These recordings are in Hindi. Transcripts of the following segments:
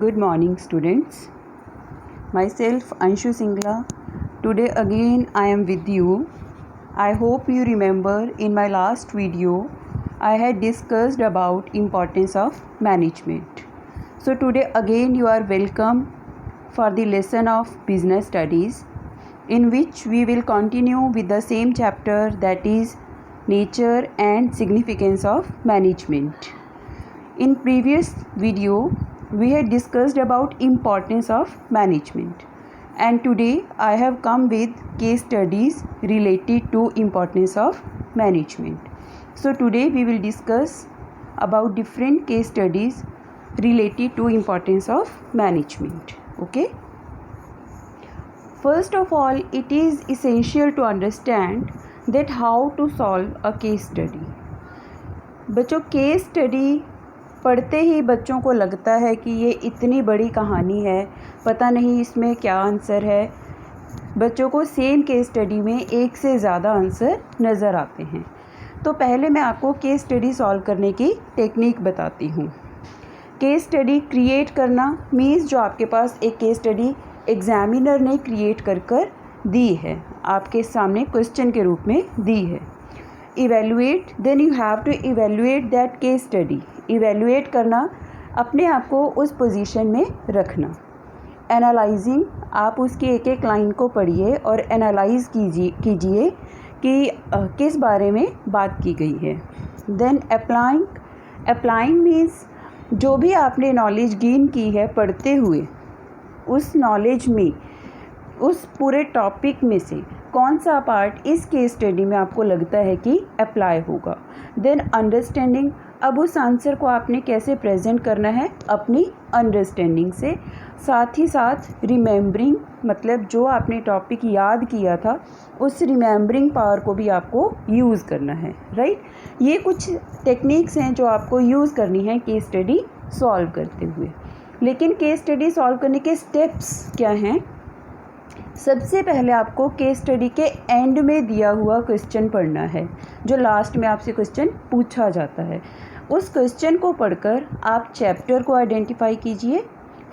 Good morning, students. Myself Anshu Singla. Today again I am with you. I hope you remember in my last video I had discussed about importance of management. So today again you are welcome for the lesson of business studies, in which we will continue with the same chapter, that is nature and significance of management. In previous video we had discussed about importance of management, and today I have come with case studies related to importance of management. So today we will discuss about different case studies related to importance of management. Okay, first of all, it is essential to understand that how to solve a case study. बच्चों, केस स्टडी पढ़ते ही बच्चों को लगता है कि ये इतनी बड़ी कहानी है, पता नहीं इसमें क्या आंसर है। बच्चों को सेम केस स्टडी में एक से ज़्यादा आंसर नज़र आते हैं। तो पहले मैं आपको केस स्टडी सॉल्व करने की टेक्निक बताती हूँ। केस स्टडी क्रिएट करना मीन्स जो आपके पास एक केस स्टडी एग्जामिनर ने क्रिएट कर दी है, आपके सामने क्वेश्चन के रूप में दी है। Evaluate, then you have to evaluate that case study. Evaluate करना, अपने आप को उस पोजीशन में रखना। एनालाइजिंग, आप उसकी एक एक लाइन को पढ़िए और एनालाइज कीजिए कि किस बारे में बात की गई है। देन अप्लाइंग, अप्लाइंग मीन्स जो भी आपने नॉलेज गेन की है पढ़ते हुए, उस नॉलेज में, उस पूरे टॉपिक में से कौन सा पार्ट इस केस स्टडी में आपको लगता है कि अप्लाई होगा। देन अंडरस्टैंडिंग, अब उस आंसर को आपने कैसे प्रेजेंट करना है अपनी अंडरस्टैंडिंग से। साथ ही साथ रिमेंबरिंग, मतलब जो आपने टॉपिक याद किया था उस रिमेंबरिंग पावर को भी आपको यूज़ करना है, राइट। ये कुछ टेक्निक्स हैं जो आपको यूज़ करनी है केस स्टडी सॉल्व करते हुए। लेकिन केस स्टडी सॉल्व करने के स्टेप्स क्या हैं? सबसे पहले आपको केस स्टडी के एंड में दिया हुआ क्वेश्चन पढ़ना है, जो लास्ट में आपसे क्वेश्चन पूछा जाता है। उस क्वेश्चन को पढ़कर आप चैप्टर को आइडेंटिफाई कीजिए,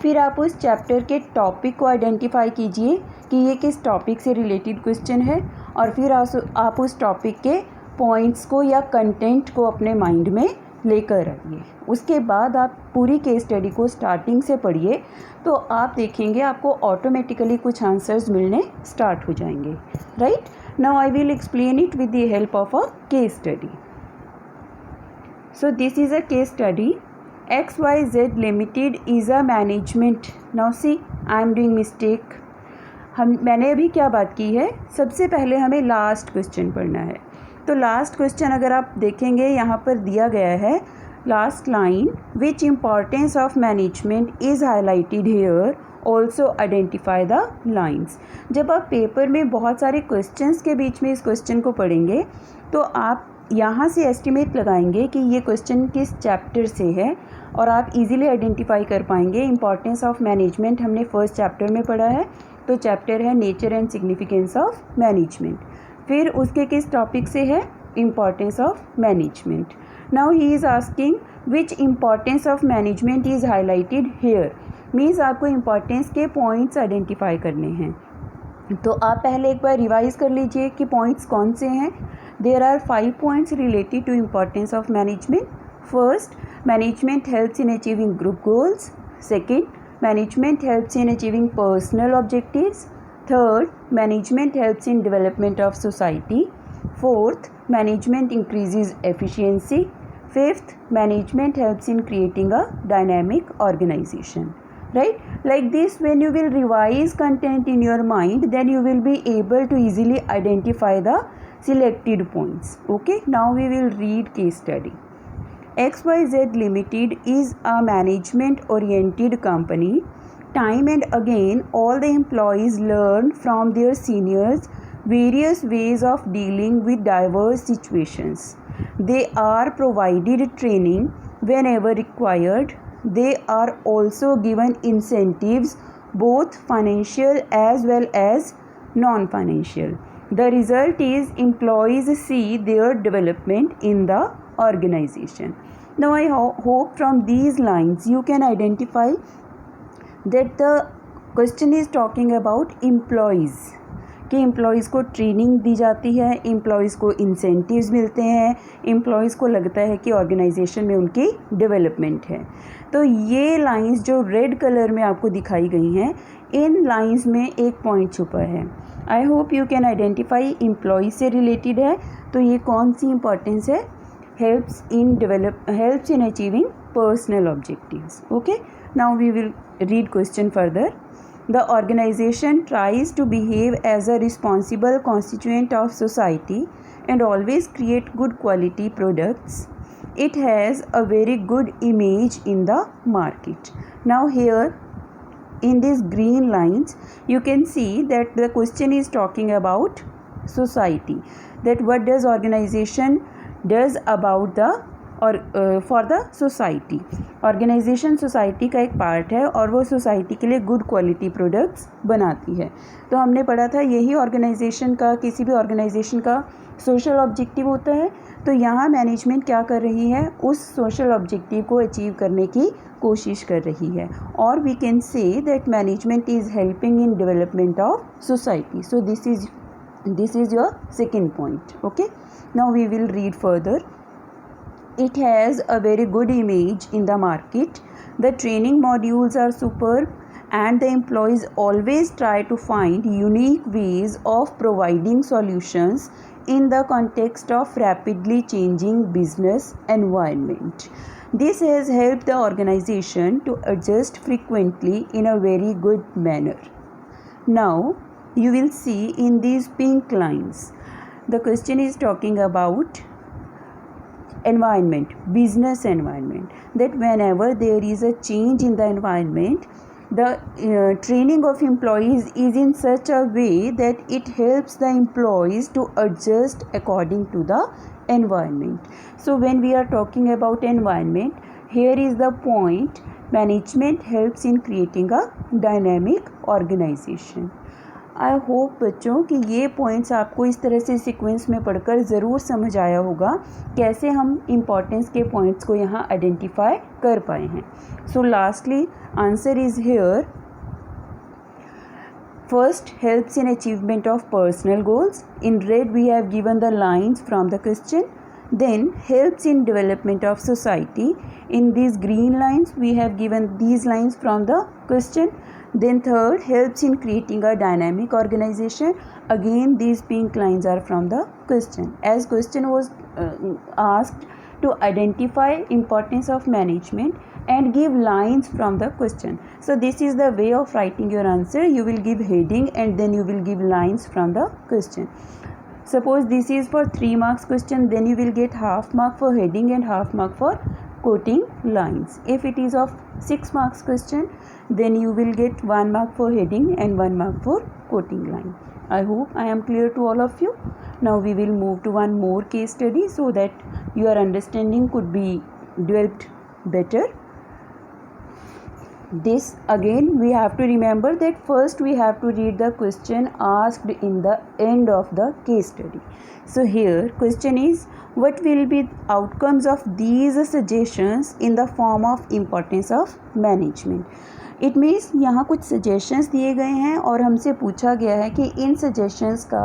फिर आप उस चैप्टर के टॉपिक को आइडेंटिफाई कीजिए कि ये किस टॉपिक से रिलेटेड क्वेश्चन है, और फिर आप उस टॉपिक के पॉइंट्स को या कंटेंट को अपने माइंड में लेकर आइए। उसके बाद आप पूरी केस स्टडी को स्टार्टिंग से पढ़िए, तो आप देखेंगे आपको ऑटोमेटिकली कुछ आंसर्स मिलने स्टार्ट हो जाएंगे, right. Now I will explain it with the help of a case study. So this is a case study. XYZ Limited is a management. Now see, I am doing mistake. मैंने अभी क्या बात की है, सबसे पहले हमें लास्ट क्वेश्चन पढ़ना है। तो लास्ट क्वेश्चन अगर आप देखेंगे यहाँ पर दिया गया है, last line, which importance of management is highlighted here, also identify the lines. जब आप पेपर में बहुत सारे क्वेश्चंस के बीच में इस क्वेश्चन को पढ़ेंगे तो आप यहाँ से एस्टिमेट लगाएंगे कि ये क्वेश्चन किस चैप्टर से है, और आप इजीली आइडेंटिफाई कर पाएंगे। इम्पॉर्टेंस ऑफ मैनेजमेंट हमने फर्स्ट चैप्टर में पढ़ा है, तो चैप्टर है nature and significance of management. फिर उसके किस टॉपिक से है, importance of management. Now he is asking which importance of management is highlighted here, means आपको इम्पॉर्टेंस के पॉइंट्स आइडेंटिफाई करने हैं। तो आप पहले एक बार रिवाइज कर लीजिए कि पॉइंट्स कौन से हैं। There are 5 points related to importance of management. First, management helps in achieving group goals. Second, management helps in achieving personal objectives. Third, management helps in development of society. Fourth, management increases efficiency. Fifth, management helps in creating a dynamic organization, right? Like this, when you will revise content in your mind, then you will be able to easily identify the selected points. Okay, now we will read case study. XYZ Limited is a management oriented company. Time and again, all the employees learn from their seniors various ways of dealing with diverse situations. They are provided training whenever required. They are also given incentives, both financial as well as non-financial. The result is employees see their development in the organization. Now I hope from these lines you can identify that the question is talking about employees, कि एम्प्लॉयज़ को ट्रेनिंग दी जाती है, एम्प्लॉयज़ को इंसेंटिव्स मिलते हैं, एम्प्लॉयज़ को लगता है कि ऑर्गेनाइजेशन में उनकी डेवलपमेंट है। तो ये लाइंस जो रेड कलर में आपको दिखाई गई हैं, इन लाइंस में एक पॉइंट छुपा है। I hope you can identify employees से रिलेटेड है, तो ये कौन सी इंपॉर्टेंस है? Helps in achieving personal objectives. Okay, now we will read question further. The organization tries to behave as a responsible constituent of society and always create good quality products. It has a very good image in the market. Now here in these green lines you can see that the question is talking about society, that what does organization does about the और for the society. Organisation society का एक पार्ट है और वो सोसाइटी के लिए गुड क्वालिटी प्रोडक्ट्स बनाती है। तो हमने पढ़ा था यही ऑर्गेनाइजेशन का, किसी भी ऑर्गेनाइजेशन का सोशल ऑब्जेक्टिव होता है। तो यहाँ मैनेजमेंट क्या कर रही है? उस सोशल ऑब्जेक्टिव को अचीव करने की कोशिश कर रही है, और we can say that management is helping in development of society. So this is your second point. Okay, now we will read further. It has a very good image in the market. The training modules are superb and the employees always try to find unique ways of providing solutions in the context of rapidly changing business environment. This has helped the organization to adjust frequently in a very good manner. Now you will see in these pink lines, the question is talking about environment, business environment, that whenever there is a change in the environment, the training of employees is in such a way that it helps the employees to adjust according to the environment. So when we are talking about environment, here is the point, management helps in creating a dynamic organization. I hope बच्चों कि ये पॉइंट्स आपको इस तरह से सीक्वेंस में पढ़कर ज़रूर समझ आया होगा कैसे हम इम्पॉर्टेंस के पॉइंट्स को यहाँ आइडेंटिफाई कर पाए हैं। So lastly answer is here. First, helps in achievement of personal goals. In red we have given the lines from the question. Then helps in development of society. In these green lines we have given these lines from the question. Then third, helps in creating a dynamic organization. Again these pink lines are from the question. As question was asked to identify importance of management and give lines from the question. So this is the way of writing your answer. You will give heading and then you will give lines from the question. Suppose this is for 3 marks question, then you will get half mark for heading and half mark for quoting lines. If it is of 6 marks question, then you will get 1 mark for heading and 1 mark for quoting line. I hope I am clear to all of you. Now we will move to one more case study so that your understanding could be developed better. This again we have to remember that first we have to read the question asked in the end of the case study. So here question is, what will be outcomes of these suggestions in the form of importance of management. It means यहाँ कुछ suggestions दिए गए हैं और हमसे पूछा गया है कि इन suggestions का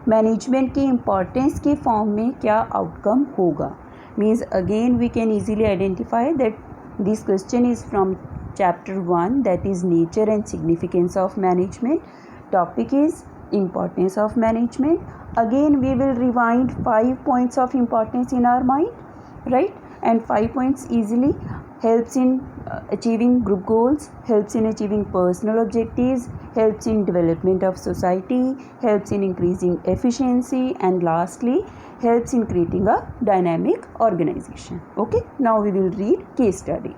मैनेजमेंट की इम्पॉर्टेंस के फॉर्म में क्या आउटकम होगा. Means again we can easily identify that this question is from chapter 1, that is nature and significance of management. Topic is importance of management. Again we will rewind 5 points of importance in our mind, right? And 5 points easily helps in achieving group goals, helps in achieving personal objectives, helps in development of society, helps in increasing efficiency, and lastly helps in creating a dynamic organization. Okay, now we will read case study.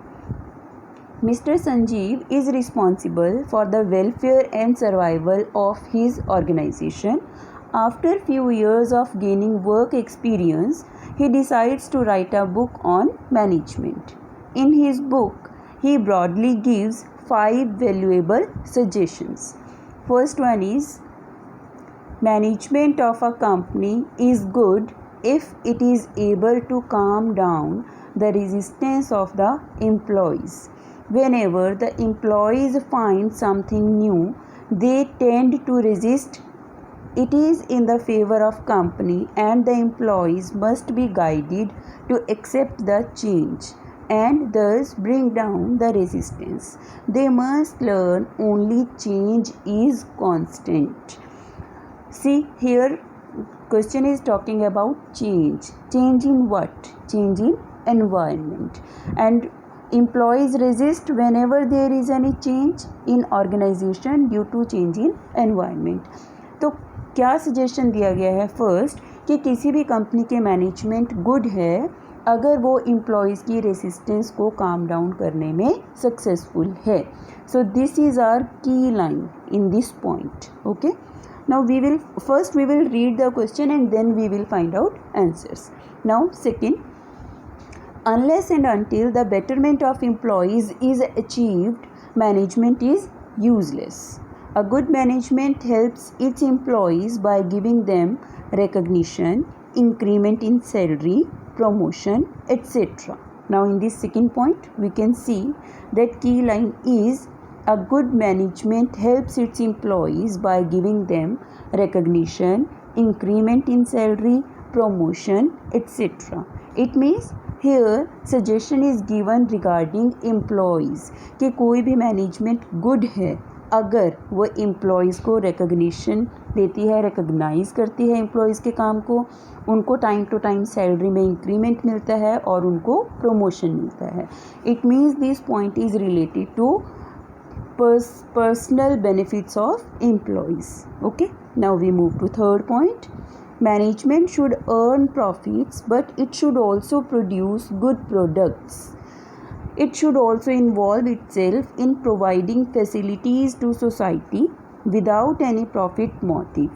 Mr. Sanjeev is responsible for the welfare and survival of his organization. After few years of gaining work experience, he decides to write a book on management. In his book, he broadly gives 5 valuable suggestions. First one is, management of a company is good if it is able to calm down the resistance of the employees. whenever the employees find something new, they tend to resist. It is in the favor of company and the employees must be guided to accept the change and thus bring down the resistance. They must learn only change is constant. See here, question is talking about change. Change in what? Change in environment. And employees resist whenever there is any change in organization due to change in environment. तो क्या सजेशन दिया गया है? फर्स्ट, कि किसी भी कंपनी के मैनेजमेंट गुड है अगर वो एम्प्लॉयज़ की रेसिस्टेंस को काम डाउन करने में सक्सेसफुल है. सो दिस इज़ आवर की line in this point. Okay, now we will read the question and then we will find out answers. Now second, unless and until the betterment of employees is achieved, management is useless. A good management helps its employees by giving them recognition, increment in salary, promotion, etc. Now in this second point we can see that key line is a good management helps its employees by giving them recognition, increment in salary, promotion, etc. It means here suggestion is given regarding employees कि कोई भी मैनेजमेंट गुड है अगर वो एम्प्लॉयज़ को रिकग्निशन देती है, रिकग्नाइज़ करती है एम्प्लॉयज़ के काम को, उनको टाइम टू टाइम सैलरी में इंक्रीमेंट मिलता है और उनको प्रमोशन मिलता है. It means this point is related to personal benefits of employees. Okay, now we move to third point. Management should earn profits, but it should also produce good products. It should also involve itself in providing facilities to society without any profit motive.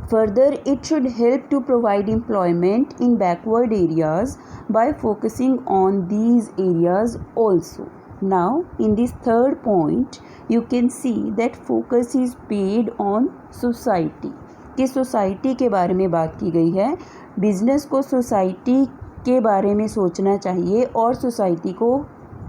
Further, it should help to provide employment in backward areas by focusing on these areas also. Now in this third point you can see that focus is paid on society. कि सोसाइटी के बारे में बात की गई है. बिजनेस को सोसाइटी के बारे में सोचना चाहिए और सोसाइटी को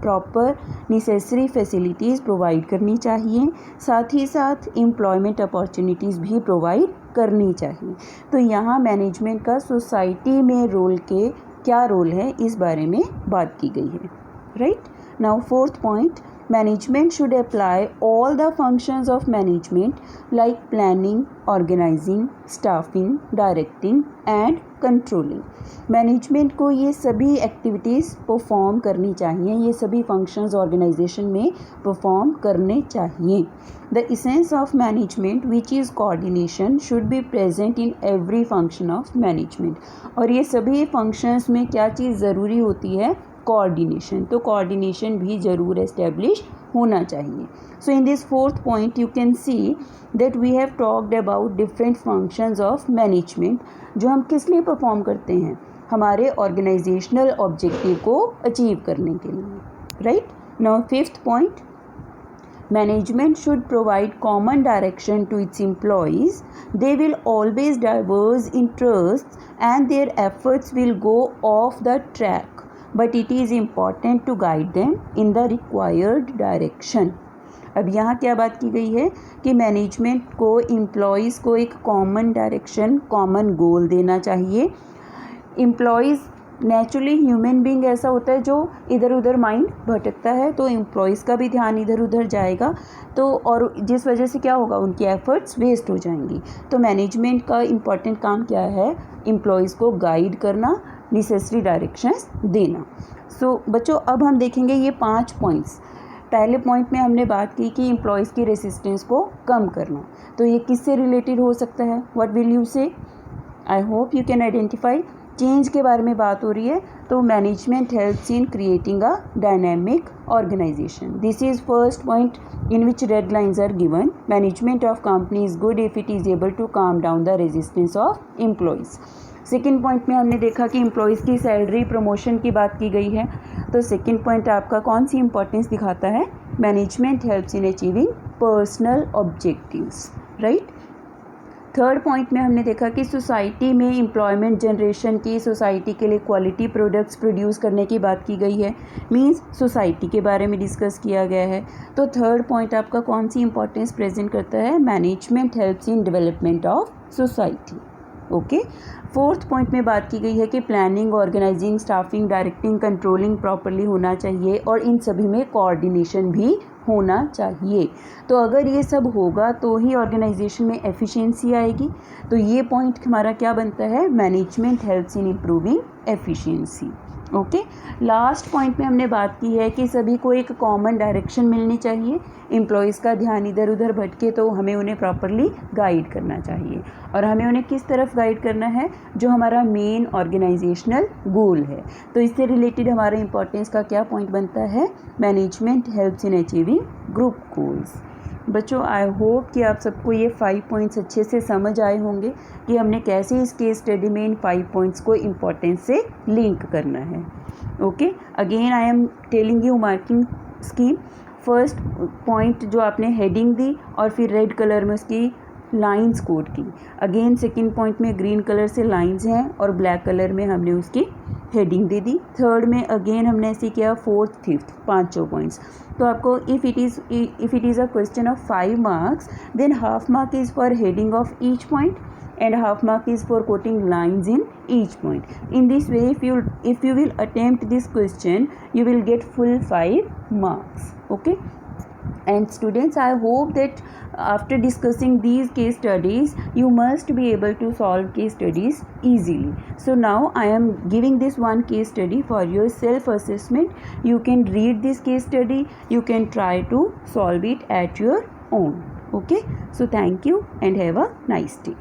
प्रॉपर नेसेसरी फैसिलिटीज़ प्रोवाइड करनी चाहिए, साथ ही साथ एम्प्लॉयमेंट अपॉर्चुनिटीज़ भी प्रोवाइड करनी चाहिए. तो यहाँ मैनेजमेंट का सोसाइटी में रोल के क्या रोल है इस बारे में बात की गई है. Right. Now fourth point, management should apply all the functions of management like planning, organizing, staffing, directing and controlling. Management को ये सभी एक्टिविटीज़ परफॉर्म करनी चाहिए, ये सभी फंक्शंस ऑर्गेनाइजेशन में परफॉर्म करने चाहिए. The essence of management which is coordination should be present in every function of management. और ये सभी फंक्शंस में क्या चीज़ ज़रूरी होती है? कोऑर्डिनेशन. तो कोऑर्डिनेशन भी ज़रूर एस्टेब्लिश होना चाहिए. So in this fourth point you can see that we have talked about different functions of management जो हम किस लिए परफॉर्म करते हैं? हमारे ऑर्गेनाइजेशनल ऑब्जेक्टिव को अचीव करने के लिए. Right. Now fifth point, management should provide common direction to its employees. They will always diverge interests and their efforts will go off the track. But it is important to guide them in the required direction. अब यहाँ क्या बात की गई है कि मैनेजमेंट को एम्प्लॉयज़ को एक कॉमन डायरेक्शन, कॉमन गोल देना चाहिए. एम्प्लॉयज़ नेचुरली ह्यूमन बीइंग ऐसा होता है जो इधर उधर माइंड भटकता है, तो एम्प्लॉयज़ का भी ध्यान इधर उधर जाएगा, तो और जिस वजह से क्या होगा, उनकी एफर्ट्स वेस्ट हो जाएंगी. तो मैनेजमेंट का इम्पॉर्टेंट काम क्या है? एम्प्लॉयज़ को गाइड करना, नेसेसरी डायरेक्शंस देना. सो बच्चों, अब हम देखेंगे ये 5 पॉइंट्स. पहले पॉइंट में हमने बात की कि एम्प्लॉयज़ की रेसिस्टेंस को कम करना, तो ये किससे रिलेटेड हो सकता है? What will you say? I hope you can identify. Change के बारे में बात हो रही है, तो management helps in creating a dynamic organisation. This is first point in which red lines are given. Management of company is good if it is able to calm down the resistance of employees. Second point में हमने देखा कि एम्प्लॉयज़ की सैलरी प्रमोशन की बात की गई है, तो सेकेंड पॉइंट आपका कौन सी इंपॉर्टेंस दिखाता है? Management helps in achieving personal objectives. Right. Third point में हमने देखा कि सोसाइटी में एम्प्लॉयमेंट जनरेशन की, सोसाइटी के लिए क्वालिटी प्रोडक्ट्स प्रोड्यूस करने की बात की गई है, मींस सोसाइटी के बारे में डिस्कस किया गया है। तो थर्ड पॉइंट आपका कौन सी इंपॉर्टेंस प्रेजेंट करता है? Management helps in development of society. Okay. Fourth point में बात की गई है कि planning, organising, staffing, directing, controlling properly होना चाहिए और इन सभी में कोऑर्डिनेशन भी होना चाहिए। तो अगर ये सब होगा तो ही ऑर्गेनाइजेशन में एफिशिएंसी आएगी। तो ये पॉइंट हमारा क्या बनता है? Management helps in improving efficiency. Okay. Last point में हमने बात की है कि सभी को एक कॉमन डायरेक्शन मिलनी चाहिए। एम्प्लॉयज़ का ध्यान इधर उधर भटके तो हमें उन्हें प्रॉपरली गाइड करना चाहिए, और हमें उन्हें किस तरफ गाइड करना है? जो हमारा मेन ऑर्गेनाइजेशनल गोल है। तो इससे रिलेटेड हमारा इंपॉर्टेंस का क्या पॉइंट बनता है? Management helps in achieving group goals. बच्चों, आई होप कि आप सबको ये 5 पॉइंट्स अच्छे से समझ आए होंगे कि हमने कैसे इस केस स्टडी में इन 5 पॉइंट्स को इम्पोर्टेंस से लिंक करना है। Okay, again I am telling you marking scheme. First point जो आपने हेडिंग दी और फिर रेड कलर में उसकी लाइंस कोड की। अगेन सेकंड पॉइंट में ग्रीन कलर से लाइंस हैं और ब्लैक कलर में हमने उसकी हेडिंग दे दी। थर्ड में अगेन हमने ऐसे किया, फोर्थ फिफ्थ पांचों पॉइंट्स। तो आपको if it is a question of 5 marks, than half mark is for heading of each point and half mark is for quoting lines in each point. In this way, if you will attempt this question, you will get full 5 marks. Okay. And students, I hope that after discussing these case studies, you must be able to solve case studies easily. So now I am giving this one case study for your self assessment. You can read this case study, you can try to solve it at your own. Okay, so thank you and have a nice day.